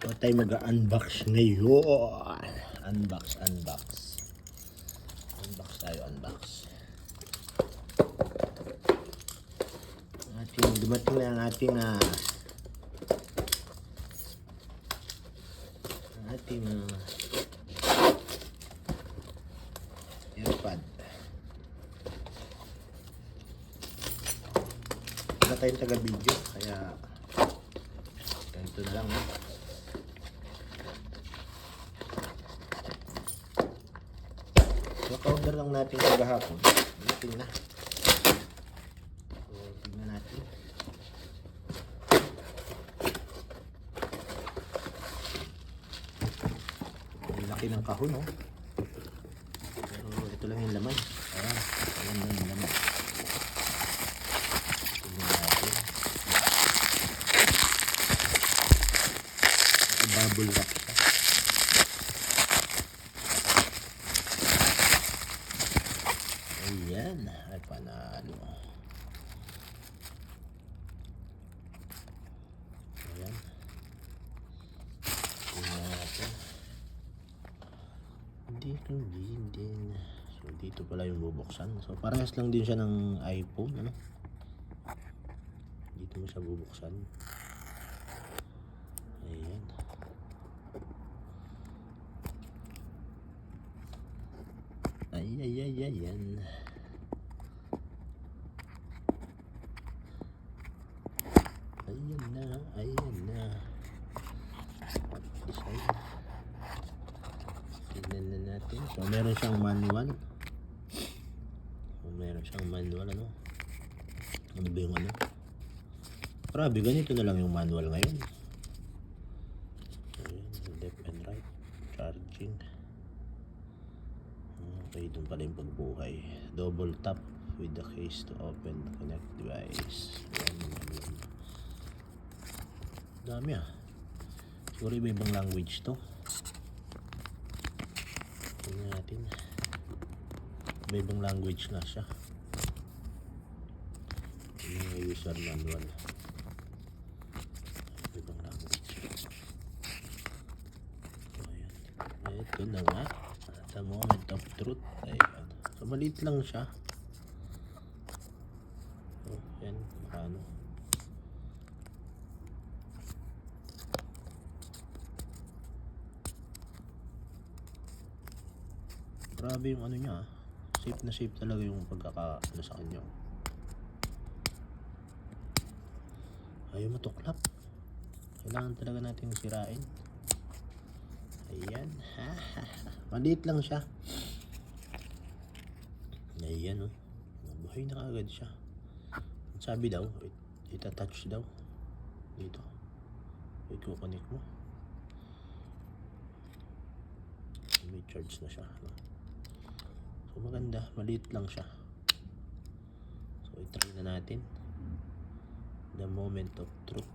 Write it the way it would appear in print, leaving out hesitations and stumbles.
So tayo mag-unbox ngayon. Unbox. Unbox tayo. Dumating na ang ating AirPod. Wala tayong taga-video, kaya ganito na lang. So, counter lang natin kagahapon. Dumating na. So, tignan natin. Ang laki ng kahon, oh. Pero ito lang yung laman. Ayan, ayan lang yung laman. Tignan natin. Bubble wrap siya. Ayan, ay panalo. Ayan. Tignan natin. Dito din. So, dito pala yung bubuksan. So, parehas lang din siya ng iPhone, ano? Dito mo siya bubuksan. Ayan. Ayan. Ayan na. Design. Tignan na natin. So, meron siyang manual. Ano? Ano ba yung ano? Grabe, ganito na lang yung manual ngayon. Ayan, left and right. Charging. Okay, doon pala yung pagbuhay. Double tap with the case to open the connect device. Ayan. Dami siguro iba-ibang language to. Tingnan natin. Iba-ibang language nga siya. Yung user manual. Iba-ibang language. So, ayan. Ito na nga. The moment of truth. Ayan. So, maliit lang siya. So, ayan. Ano. Grabe yung ano niya. Safe na safe talaga yung pagkakaano sa kanya. Ayaw matuklap. Kailangan talaga natin sirain. Ayan. Maliit lang siya. Ayan, oh. Buhay na kagad siya. Sabi daw, itatouch daw. Dito. I-connect mo. May charge na siya. No? So, maganda. Maliit lang siya. So, i-try na natin. The moment of truth.